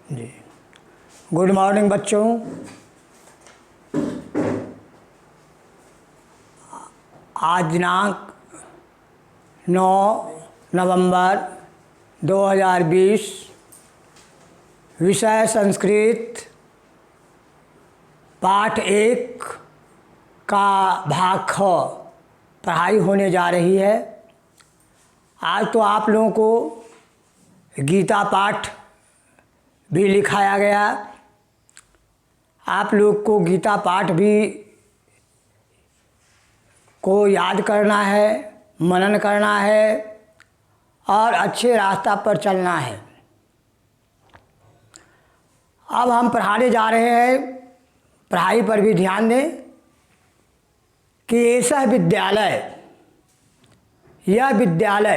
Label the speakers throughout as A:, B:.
A: जी, good morning बच्चों। आज दिनांक 9 नवंबर 2020, विषय संस्कृत, पाठ 1 का भाग ख पढ़ाई होने जा रही है। आज तो आप लोगों को गीता पाठ भी लिखाया गया। आप लोग को गीता पाठ भी को याद करना है, मनन करना है और अच्छे रास्ता पर चलना है। अब हम पढ़ाने जा रहे हैं, पढ़ाई पर भी ध्यान दें कि ऐसा विद्यालय, यह विद्यालय,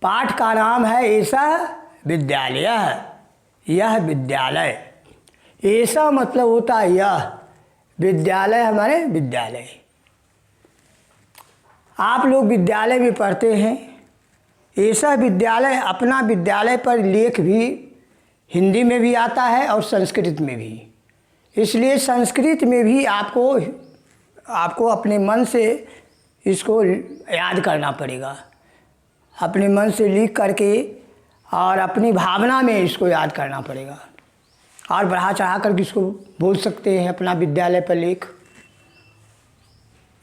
A: पाठ का नाम है ऐसा विद्यालय, यह विद्यालय। ऐसा मतलब होता है यह विद्यालय, हमारे विद्यालय। आप लोग विद्यालय में पढ़ते हैं। ऐसा विद्यालय, अपना विद्यालय पर लेख भी हिंदी में भी आता है और संस्कृत में भी। इसलिए संस्कृत में भी आपको अपने मन से इसको याद करना पड़ेगा, अपने मन से लिख करके और अपनी भावना में इसको याद करना पड़ेगा। और बढ़ा चढ़ा कर इसको बोल सकते हैं अपना विद्यालय पर लेख।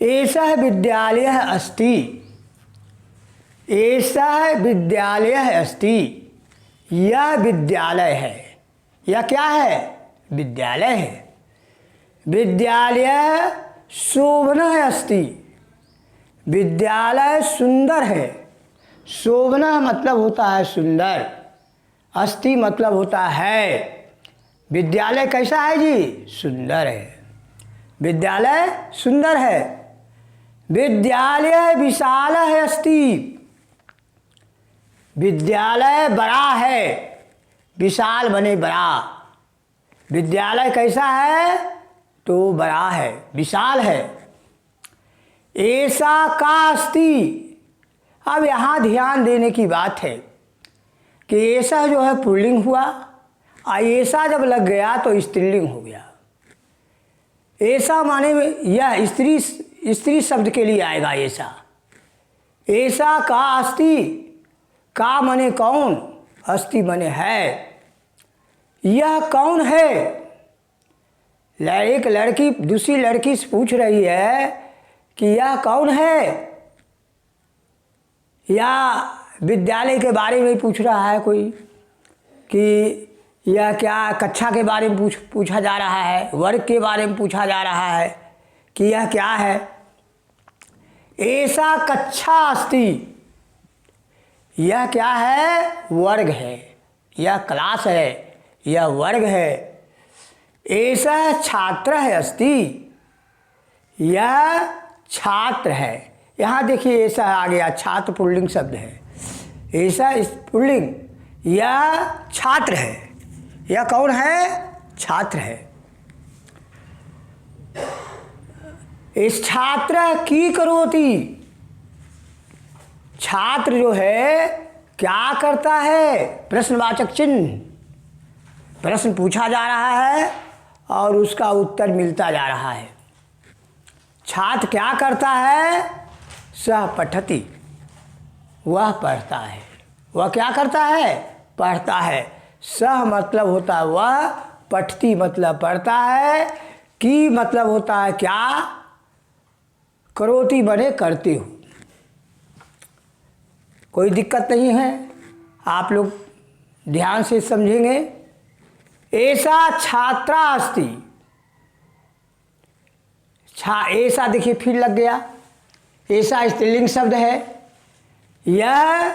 A: ऐसा विद्यालय अस्ति, ऐसा विद्यालय अस्ति, यह विद्यालय है। यह क्या है? विद्यालय है। विद्यालय शोभनः अस्ति, विद्यालय सुंदर है। शोभना मतलब होता है सुंदर, अस्ति मतलब होता है। विद्यालय कैसा है जी? सुंदर है। विद्यालय सुंदर है। विद्यालय विशाल है अस्ति, विद्यालय बड़ा है। विशाल बने बड़ा। विद्यालय कैसा है? तो बड़ा है, विशाल है। ऐसा का अस्ति। अब यहाँ ध्यान देने की बात है कि ऐसा जो है पुल्लिंग हुआ और ऐसा जब लग गया तो स्त्रीलिंग हो गया। ऐसा माने यह स्त्री शब्द के लिए आएगा। ऐसा, ऐसा का अस्ति, का माने कौन, अस्ति माने है। यह कौन है? एक लड़की दूसरी लड़की से पूछ रही है कि यह कौन है, या विद्यालय के बारे में पूछ रहा है कोई कि यह क्या कक्षा के बारे में पूछा जा रहा है, वर्ग के बारे में पूछा जा रहा है कि यह क्या है। ऐसा कक्षा अस्ति, यह क्या है? वर्ग है, यह क्लास है, यह वर्ग है। ऐसा छात्र है अस्ति, यह छात्र है। यहाँ देखिए ऐसा आ गया, छात्र पुल्लिंग शब्द है। ऐसा पुल्लिंग, यह छात्र है। यह कौन है? छात्र है। इस छात्र की करोति, छात्र जो है क्या करता है? प्रश्नवाचक चिन्ह, प्रश्न पूछा जा रहा है और उसका उत्तर मिलता जा रहा है। छात्र क्या करता है? सह पठति, वह पढ़ता है। वह क्या करता है? पढ़ता है। सह मतलब होता है वह, पठति मतलब पढ़ता है, की मतलब होता है क्या, करोति बने करते हो। कोई दिक्कत नहीं है, आप लोग ध्यान से समझेंगे। ऐसा छात्रा अस्ति, ऐसा देखिए फिर लग गया। ऐसा स्त्रीलिंग शब्द है। यह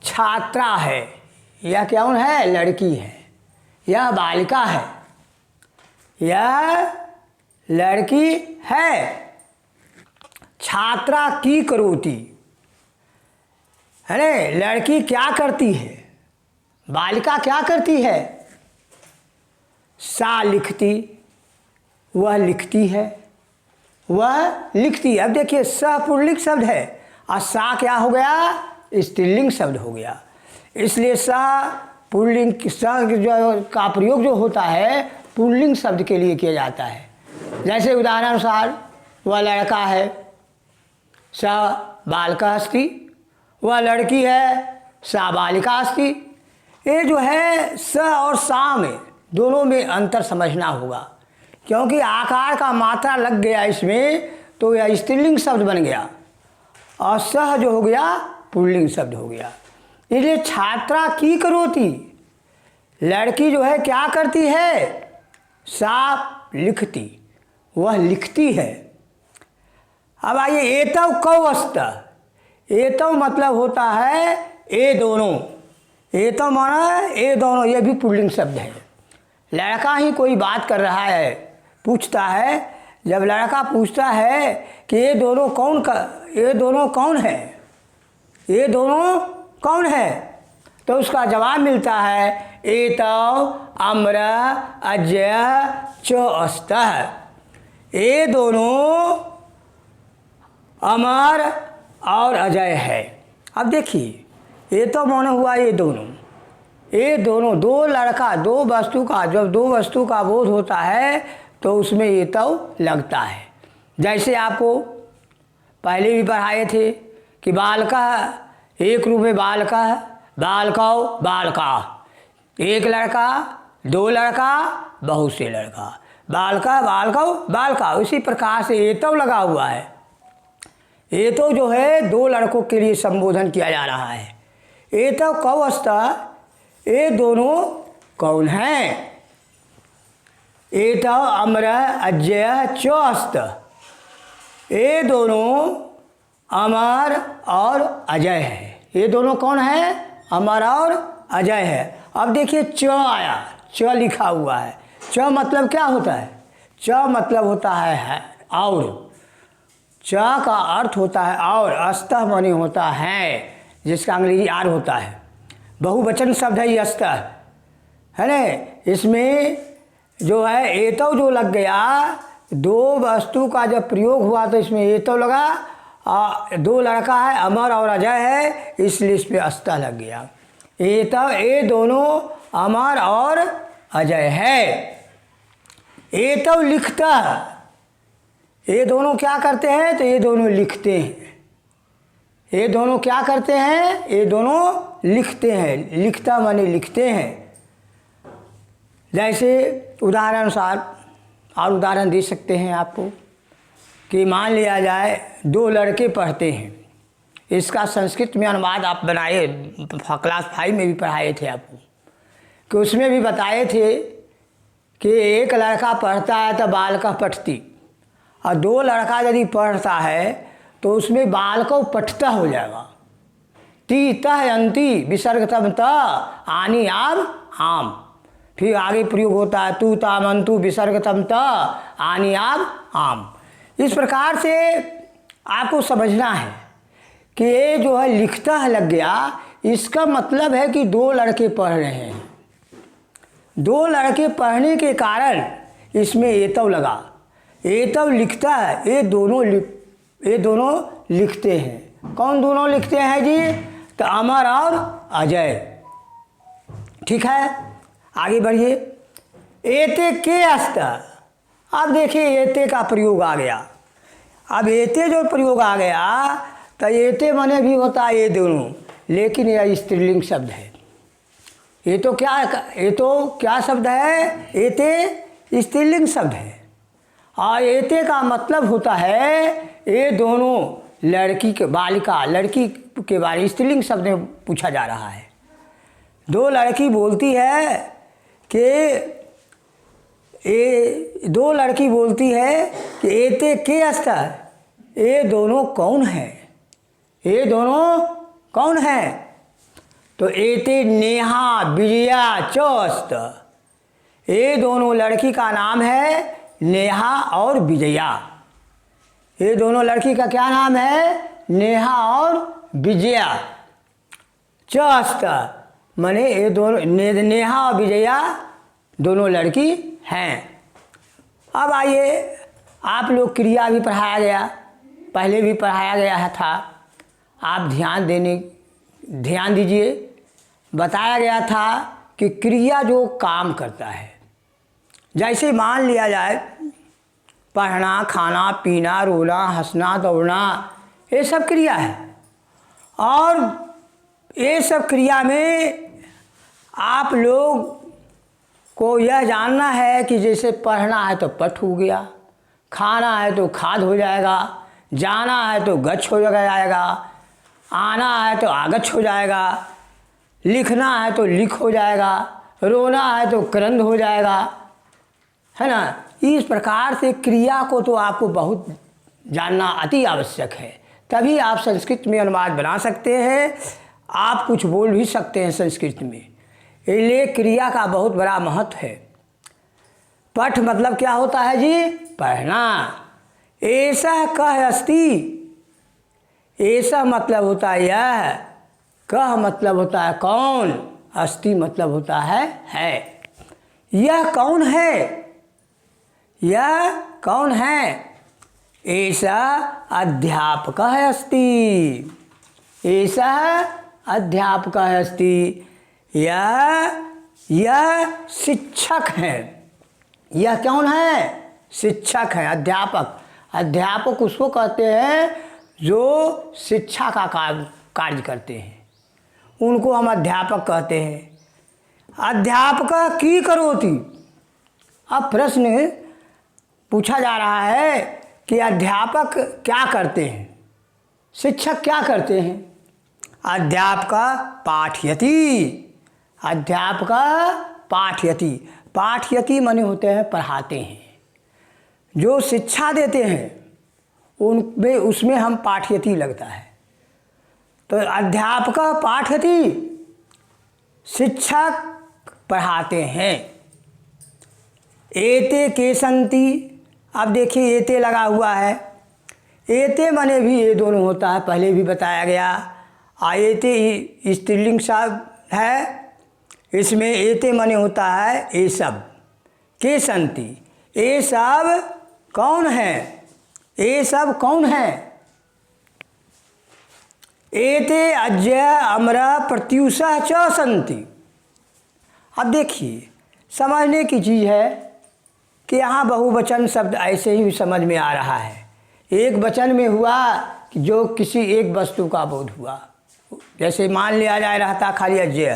A: छात्रा है, यह कौन है? लड़की है, यह बालिका है, यह लड़की है। छात्रा की करोति, है ना, लड़की क्या करती है? बालिका क्या करती है? सा लिखती, वह लिखती है, वह लिखती है। अब देखिए स पुल्लिंग शब्द है और सा क्या हो गया? स्त्रीलिंग शब्द हो गया। इसलिए सा पुल्लिंग जो का प्रयोग जो होता है पुल्लिंग शब्द के लिए किया जाता है। जैसे उदाहरणानुसार वह लड़का है स बालिका अस्ति, वह लड़की है सा बालिका अस्ति। ये जो है स और सा में दोनों में अंतर समझना होगा, क्योंकि आकार का मात्रा लग गया इसमें तो यह स्त्रीलिंग शब्द बन गया और सह जो हो गया पुल्लिंग शब्द हो गया। इसलिए छात्रा की करोति, लड़की जो है क्या करती है, सा लिखती, वह लिखती है। अब आइए एतव कौ अस्त, एतव मतलब होता है ए दोनों, एतव माना ए दोनों, ये भी पुल्लिंग शब्द है। लड़का ही कोई बात कर रहा है, पूछता है, जब लड़का पूछता है कि ये दोनों कौन है, ये दोनों कौन है, तो उसका जवाब मिलता है एतव अम्र अजय च अस्तः, ये दोनों अमर और अजय है। अब देखिए ये तो माने हुआ ये दोनों दो लड़का दो वस्तु का, जब दो वस्तु का बोध होता है तो उसमें ये तो लगता है। जैसे आपको पहले भी पढ़ाए थे कि बालका एक रूप में बालका, बालकौ बालका, एक लड़का दो लड़का बहुत से लड़का, बालका बालकौ बालका। उसी प्रकार से एतव लगा हुआ है, ये तो जो है दो लड़कों के लिए संबोधन किया जा रहा है। एतव कौ अस्ता, ये दोनों कौन हैं, एतव अम्र अजय च अस्त, ये दोनों अमर और अजय है। ये दोनों कौन है, अमर और अजय है। अब देखिए च आया, च लिखा हुआ है। च मतलब क्या होता है, च मतलब होता है और, च का अर्थ होता है और, अस्तः माने होता है, जिसका अंग्रेजी आर होता है। बहुवचन शब्द है ये अस्तः, है ना। इसमें जो है एतव जो लग गया, दो वस्तु का जब प्रयोग हुआ तो इसमें एतव लगा, दो लड़का है अमर और अजय है, इसलिए इस पर अस्तः लग गया। एतव ये दोनों अमर और अजय है। एतव लिखता, ये दोनों क्या करते हैं, तो ये दोनों लिखते हैं। ये दोनों क्या करते हैं, ये दोनों लिखते हैं। लिखता माने लिखते हैं। जैसे उदाहरणानुसार और उदाहरण दे सकते हैं आपको कि मान लिया जाए दो लड़के पढ़ते हैं, इसका संस्कृत में अनुवाद आप बनाए, क्लास 5 में भी पढ़ाए थे आपको, कि उसमें भी बताए थे कि एक लड़का पढ़ता है तो बालिका पठती, और दो लड़का यदि पढ़ता है तो उसमें बालको पठता हो जाएगा। ती तह अंति विसर्गतम त आनी आब आम, फिर आगे प्रयोग होता है तू तामंतु विसर्गतम त आनी आब आम। इस प्रकार से आपको समझना है कि ये जो है लिखता है लग गया, इसका मतलब है कि दो लड़के पढ़ रहे हैं। दो लड़के पढ़ने के कारण इसमें एतव लगा, एतव लिखता है, ये दोनों लिखते हैं। कौन दोनों लिखते हैं जी, तो अमर और अजय। ठीक है, आगे बढ़िए। एते के अस्त, अब देखिए एते का प्रयोग आ गया। अब एते जो प्रयोग आ गया तो एते माने भी होता है ये दोनों, लेकिन यह स्त्रीलिंग शब्द है। ये तो क्या शब्द है, एते स्त्रीलिंग शब्द है। और एते का मतलब होता है ये दोनों लड़की के, बालिका लड़की के बारे में स्त्रीलिंग शब्द में पूछा जा रहा है। दो लड़की बोलती है कि दो लड़की बोलती है कि एते के अस्त, ये दोनों कौन है, ये दोनों कौन है, तो एते नेहा विजया च अस्त, ये दोनों लड़की का नाम है नेहा और विजया। ये दोनों लड़की का क्या नाम है, नेहा और विजया। च अस्त माने ये दोनों नेहा और विजया दोनों लड़की हैं। अब आइए, आप लोग क्रिया भी पढ़ाया गया, पहले भी पढ़ाया गया था, आप ध्यान दीजिए। बताया गया था कि क्रिया जो काम करता है, जैसे मान लिया जाए पढ़ना, खाना, पीना, रोना, हंसना, दौड़ना, ये सब क्रिया है। और ये सब क्रिया में आप लोग को यह जानना है कि जैसे पढ़ना है तो पठ हो गया, खाना है तो खाद हो जाएगा, जाना है तो गच्छ हो जाएगा, आना है तो आगच्छ हो जाएगा, लिखना है तो लिख हो जाएगा, रोना है तो क्रंद हो जाएगा, है ना। इस प्रकार से क्रिया को तो आपको बहुत जानना अति आवश्यक है, तभी आप संस्कृत में अनुवाद बना सकते हैं, आप कुछ बोल भी सकते हैं संस्कृत में। इसलिए क्रिया का बहुत बड़ा महत्व है। पठ मतलब क्या होता है जी? पढ़ना। ऐसा कह अस्ति, ऐसा मतलब होता है यह, कह मतलब होता है कौन, अस्ति मतलब होता है। यह कौन है? यह कौन है? ऐसा अध्यापक अस्ति, ऐसा अध्यापक अस्ति। यह शिक्षक है। यह कौन है? शिक्षक है, अध्यापक। अध्यापक उसको कहते हैं जो शिक्षा का कार्य करते हैं, उनको हम अध्यापक कहते हैं। अध्यापक की करोति। अब प्रश्न पूछा जा रहा है कि अध्यापक क्या करते हैं, शिक्षक क्या करते हैं? अध्यापक पाठयति, अध्यापक पाठयति। पाठयति माने होते हैं पढ़ाते हैं, जो शिक्षा देते हैं उनमें उसमें हम पाठयति लगता है। तो अध्यापक पाठयति, शिक्षक पढ़ाते हैं। एते के संति, अब देखिए एते लगा हुआ है, एते माने भी ये दोनों होता है, पहले भी बताया गया। एते स्त्रीलिंग शब्द है, इसमें एते माने होता है ये सब। के संति, ये सब कौन है? ये सब कौन है? एते अज्य अमरा प्रत्युषा च संति। अब देखिए समझने की चीज़ है कि यहाँ बहुवचन शब्द ऐसे ही समझ में आ रहा है। एक वचन में हुआ कि जो किसी एक वस्तु का बोध हुआ, जैसे मान लिया जाए रहता खाली अज्य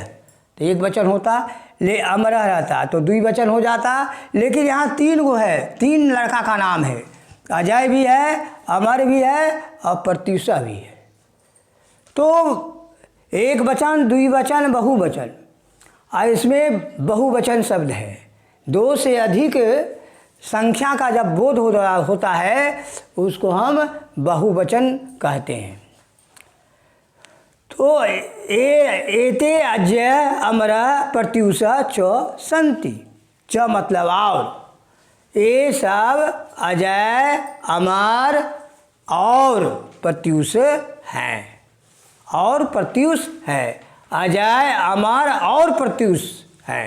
A: तो एक वचन होता, ले अमर रहता तो द्विवचन हो जाता। लेकिन यहाँ तीन गो है, तीन लड़का का नाम है, अजय भी है, अमर भी है और प्रत्युषा भी है। तो एक वचन, द्विवचन, बहुवचन, और इसमें बहुवचन शब्द है। दो से अधिक संख्या का जब बोध होता है उसको हम बहुवचन कहते हैं। तो एते अज्य अमर प्रत्युषा च संति। च मतलब और, ये सब अजय, अमर और प्रत्युष हैं, और प्रत्युष है। अजय, अमर और प्रत्युष है।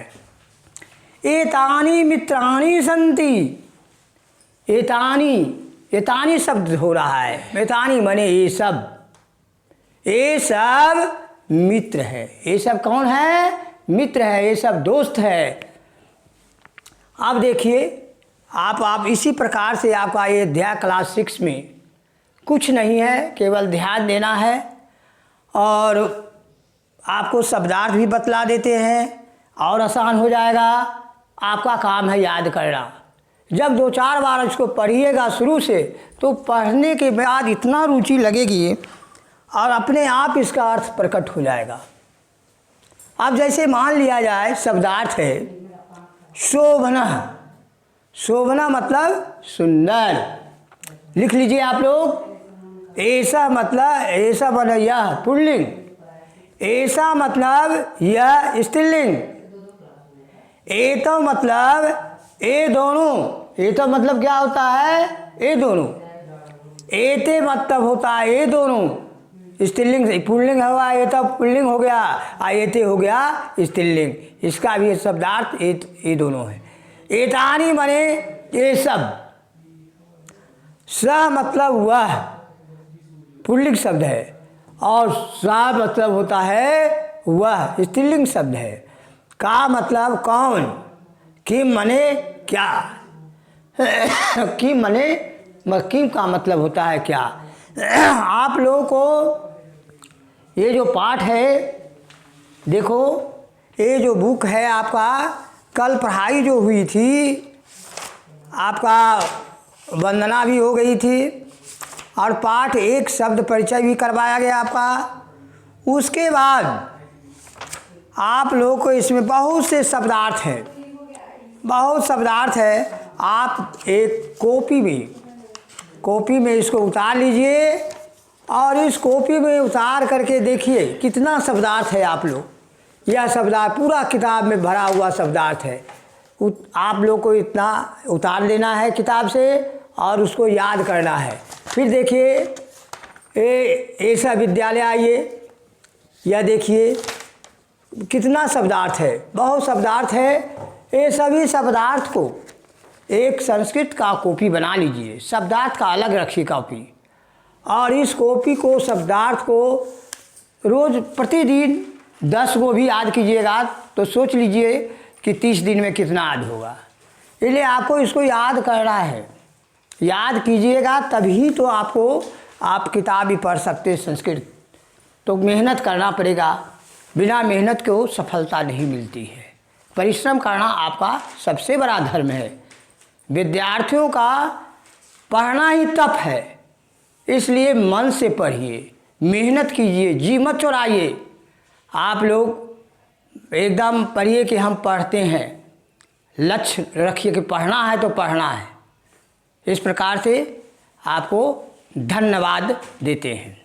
A: एतानि मित्राणि संति। एतानि, एतानि शब्द हो रहा है, एतानि माने ये सब, ये सब मित्र है। ये सब कौन है? मित्र है, ये सब दोस्त है। अब देखिए आप इसी प्रकार से आपका ये अध्याय क्लास 6 में कुछ नहीं है, केवल ध्यान देना है और आपको शब्दार्थ भी बतला देते हैं और आसान हो जाएगा। आपका काम है याद करना। जब 2-4 बार इसको पढ़िएगा शुरू से तो पढ़ने के बाद इतना रुचि लगेगी और अपने आप इसका अर्थ प्रकट हो जाएगा। अब जैसे मान लिया जाए शब्दार्थ है शोभना। शोभना मतलब सुंदर, लिख लीजिए आप लोग। ऐसा मतलब, ऐसा मतलब यह पुल्लिंग, ऐसा मतलब यह स्त्रीलिंग, एतो मतलब ये दोनों। एतो मतलब क्या होता है? ये दोनों। एते मतलब होता है ये दोनों। स्त्रीलिंग पुल्लिंग हुआ, ये तो पुल्लिंग हो गया, एते हो गया स्त्रीलिंग। इसका भी शब्दार्थ ये दोनों है। एतानि माने ये सब। स मतलब वह पुल्लिंग शब्द है और सा मतलब होता है वह, स्त्रीलिंग शब्द है। का मतलब कौन, किम मने क्या, किम मने किम का मतलब होता है क्या। आप लोगों को ये जो पाठ है, देखो ये जो बुक है आपका, कल पढ़ाई जो हुई थी आपका, वंदना भी हो गई थी और पाठ एक शब्द परिचय भी करवाया गया आपका। उसके बाद आप लोगों को इसमें बहुत से शब्दार्थ हैं, बहुत शब्दार्थ है। आप एक कॉपी में इसको उतार लीजिए और इस कॉपी में उतार करके देखिए कितना शब्दार्थ है। आप लोग यह शब्दार्थ पूरा किताब में भरा हुआ शब्दार्थ है। आप लोग को इतना उतार लेना है किताब से और उसको याद करना है। फिर देखिए ऐसा विद्यालय आइए, यह देखिए कितना शब्दार्थ है, बहुत शब्दार्थ है। ये सभी शब्दार्थ को एक संस्कृत का कॉपी बना लीजिए, शब्दार्थ का अलग रखिए कॉपी, और इस कॉपी को शब्दार्थ को रोज़ प्रतिदिन 10 को भी याद कीजिएगा तो सोच लीजिए कि 30 दिन में कितना याद होगा। इसलिए आपको इसको याद करना है, याद कीजिएगा तभी तो आप किताब भी पढ़ सकते हैं संस्कृत। तो मेहनत करना पड़ेगा, बिना मेहनत को सफलता नहीं मिलती है। परिश्रम करना आपका सबसे बड़ा धर्म है। विद्यार्थियों का पढ़ना ही तप है, इसलिए मन से पढ़िए, मेहनत कीजिए, जी मत चुराइए। आप लोग एकदम पढ़िए कि हम पढ़ते हैं, लक्ष्य रखिए कि पढ़ना है तो पढ़ना है। इस प्रकार से आपको धन्यवाद देते हैं।